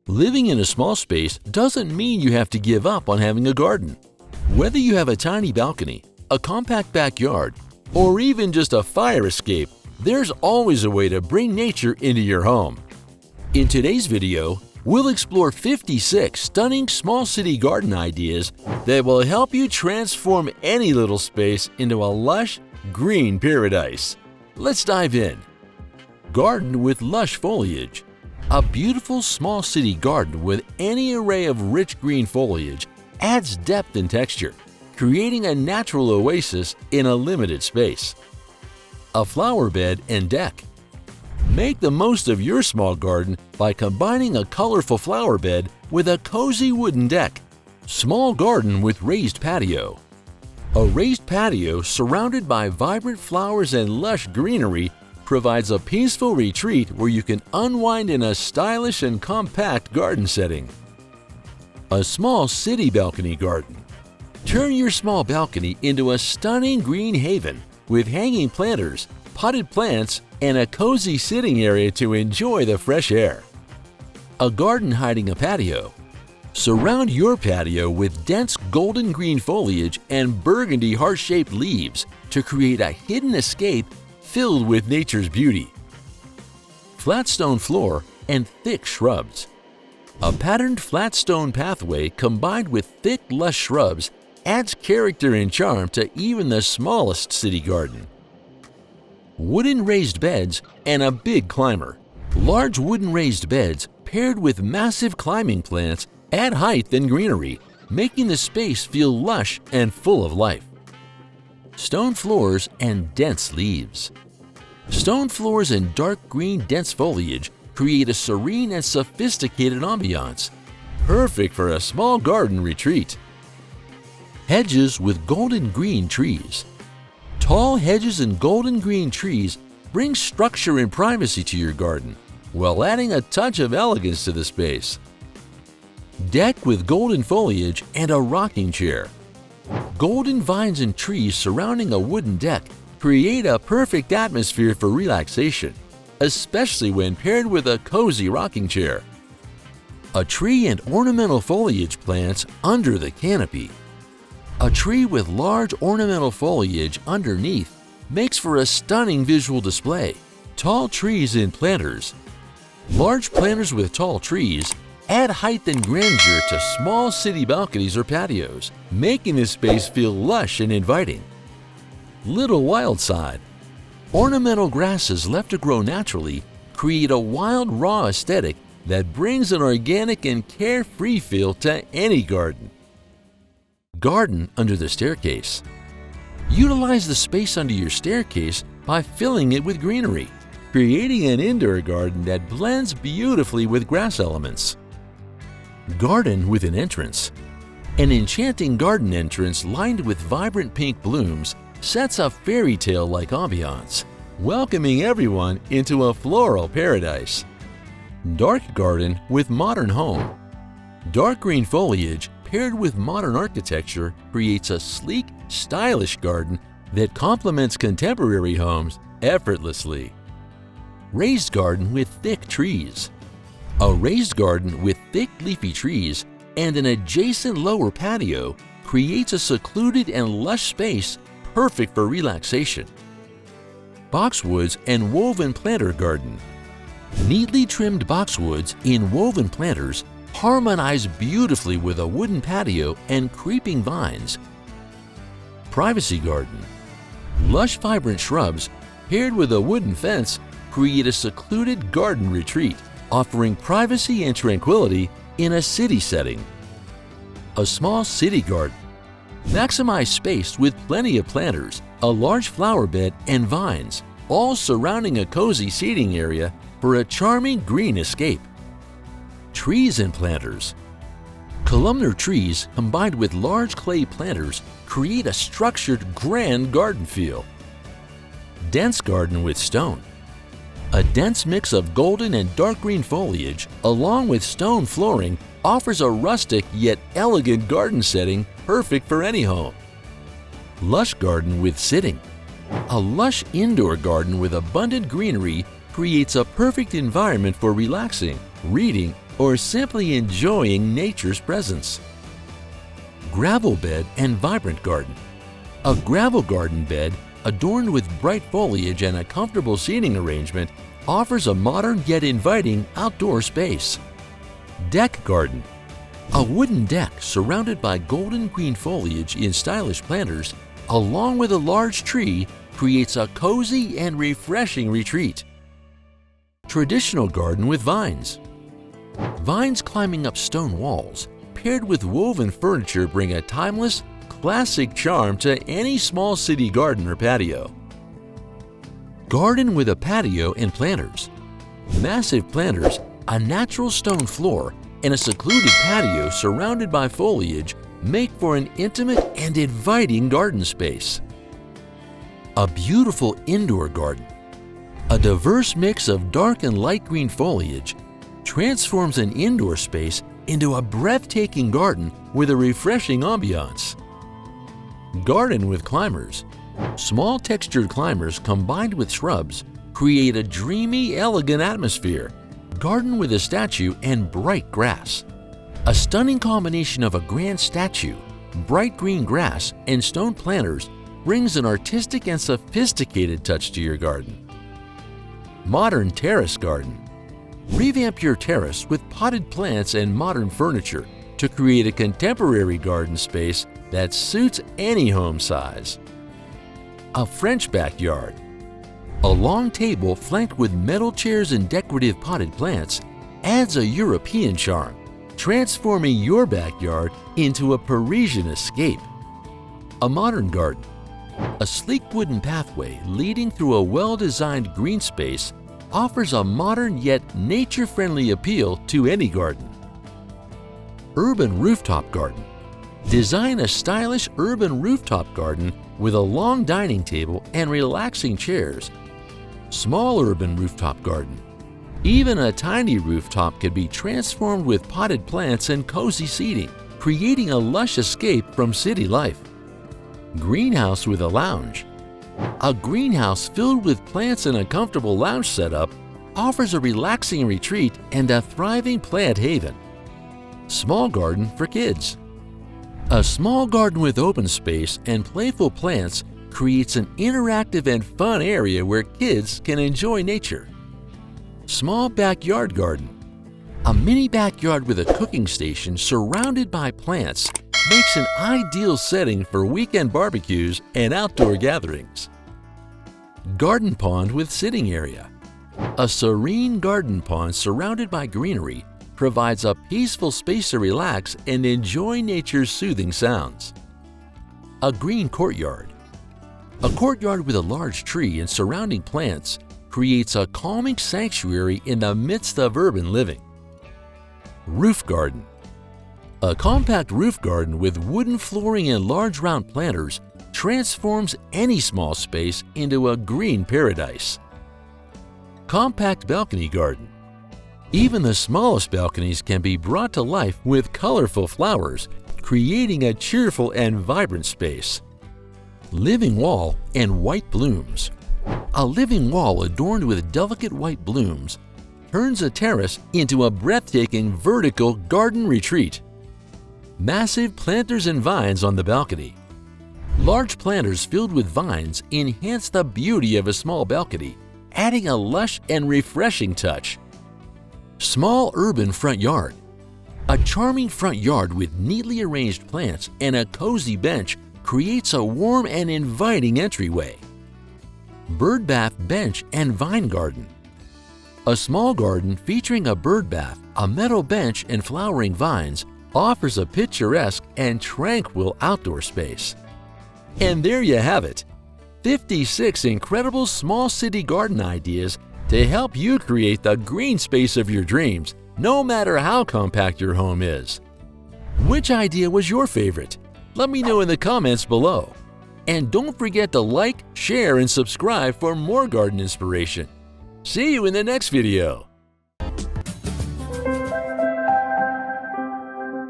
Living in a small space doesn't mean you have to give up on having a garden. Whether you have a tiny balcony, a compact backyard, or even just a fire escape, there's always a way to bring nature into your home. In today's video, we'll explore 56 stunning small city garden ideas that will help you transform any little space into a lush, green paradise. Let's dive in. Garden with lush foliage. A beautiful small city garden with any array of rich green foliage adds depth and texture, creating a natural oasis in a limited space. A flower bed and deck. Make the most of your small garden by combining a colorful flower bed with a cozy wooden deck. Small garden with raised patio. A raised patio surrounded by vibrant flowers and lush greenery provides a peaceful retreat where you can unwind in a stylish and compact garden setting. A small city balcony garden. Turn your small balcony into a stunning green haven with hanging planters, potted plants, and a cozy sitting area to enjoy the fresh air. A garden hiding a patio. Surround your patio with dense golden green foliage and burgundy heart-shaped leaves to create a hidden escape filled with nature's beauty. Flat stone floor and thick shrubs. A patterned flat stone pathway combined with thick, lush shrubs adds character and charm to even the smallest city garden. Wooden raised beds and a big climber. Large wooden raised beds paired with massive climbing plants add height and greenery, making the space feel lush and full of life. Stone floors and dense leaves. Stone floors and dark green dense foliage create a serene and sophisticated ambiance, perfect for a small garden retreat. Hedges with golden green trees. Tall hedges and golden green trees bring structure and privacy to your garden, while adding a touch of elegance to the space. Deck with golden foliage and a rocking chair. Golden vines and trees surrounding a wooden deck create a perfect atmosphere for relaxation, especially when paired with a cozy rocking chair. A tree and ornamental foliage plants under the canopy. A tree with large ornamental foliage underneath makes for a stunning visual display. Tall trees and planters. Large planters with tall trees add height and grandeur to small city balconies or patios, making the space feel lush and inviting. Little wild side. Ornamental grasses left to grow naturally create a wild, raw aesthetic that brings an organic and carefree feel to any garden. Garden under the staircase. Utilize the space under your staircase by filling it with greenery, creating an indoor garden that blends beautifully with grass elements. Garden with an entrance. An enchanting garden entrance lined with vibrant pink blooms sets a fairy tale-like ambiance, welcoming everyone into a floral paradise. Dark garden with modern home. Dark green foliage paired with modern architecture creates a sleek, stylish garden that complements contemporary homes effortlessly. Raised garden with thick trees. A raised garden with thick leafy trees and an adjacent lower patio creates a secluded and lush space perfect for relaxation. Boxwoods and woven planter garden. Neatly trimmed boxwoods in woven planters harmonize beautifully with a wooden patio and creeping vines. Privacy garden. Lush vibrant shrubs paired with a wooden fence create a secluded garden retreat, offering privacy and tranquility in a city setting. A small city garden. Maximize space with plenty of planters, a large flower bed, and vines, all surrounding a cozy seating area for a charming green escape. Trees and planters. Columnar trees combined with large clay planters create a structured, grand garden feel. Dense garden with stone. A dense mix of golden and dark green foliage, along with stone flooring, offers a rustic yet elegant garden setting perfect for any home. Lush garden with sitting. A lush indoor garden with abundant greenery creates a perfect environment for relaxing, reading, or simply enjoying nature's presence. Gravel bed and vibrant garden. A gravel garden bed adorned with bright foliage and a comfortable seating arrangement offers a modern yet inviting outdoor space. Deck garden. A wooden deck surrounded by golden green foliage in stylish planters, along with a large tree, creates a cozy and refreshing retreat. Traditional garden with vines. Vines climbing up stone walls, paired with woven furniture, bring a timeless, classic charm to any small city garden or patio. Garden with a patio and planters. Massive planters, a natural stone floor, and a secluded patio surrounded by foliage make for an intimate and inviting garden space. A beautiful indoor garden. A diverse mix of dark and light green foliage transforms an indoor space into a breathtaking garden with a refreshing ambiance. Garden with climbers. Small textured climbers combined with shrubs create a dreamy, elegant atmosphere. Garden with a statue and bright grass. A stunning combination of a grand statue, bright green grass, and stone planters brings an artistic and sophisticated touch to your garden. Modern terrace garden. Revamp your terrace with potted plants and modern furniture to create a contemporary garden space that suits any home size. A French backyard. A long table flanked with metal chairs and decorative potted plants adds a European charm, transforming your backyard into a Parisian escape. A modern garden. A sleek wooden pathway leading through a well-designed green space offers a modern yet nature-friendly appeal to any garden. Urban rooftop garden. Design a stylish urban rooftop garden with a long dining table and relaxing chairs. Small urban rooftop garden. Even a tiny rooftop can be transformed with potted plants and cozy seating, creating a lush escape from city life. Greenhouse with a lounge. A greenhouse filled with plants and a comfortable lounge setup offers a relaxing retreat and a thriving plant haven. Small garden for kids. A small garden with open space and playful plants creates an interactive and fun area where kids can enjoy nature. Small backyard garden. A mini backyard with a cooking station surrounded by plants makes an ideal setting for weekend barbecues and outdoor gatherings. Garden pond with sitting area. A serene garden pond surrounded by greenery provides a peaceful space to relax and enjoy nature's soothing sounds. A green courtyard. A courtyard with a large tree and surrounding plants creates a calming sanctuary in the midst of urban living. Roof garden. A compact roof garden with wooden flooring and large round planters transforms any small space into a green paradise. Compact balcony garden. Even the smallest balconies can be brought to life with colorful flowers, creating a cheerful and vibrant space. Living wall and white blooms. A living wall adorned with delicate white blooms turns a terrace into a breathtaking vertical garden retreat. Massive planters and vines on the balcony. Large planters filled with vines enhance the beauty of a small balcony, adding a lush and refreshing touch. Small urban front yard. A charming front yard with neatly arranged plants and a cozy bench creates a warm and inviting entryway. Bird bath bench and vine garden. A small garden featuring a bird bath, a metal bench, and flowering vines offers a picturesque and tranquil outdoor space. And there you have it, 56 incredible small city garden ideas to help you create the green space of your dreams, no matter how compact your home is. Which idea was your favorite? Let me know in the comments below. And don't forget to like, share, and subscribe for more garden inspiration. See you in the next video.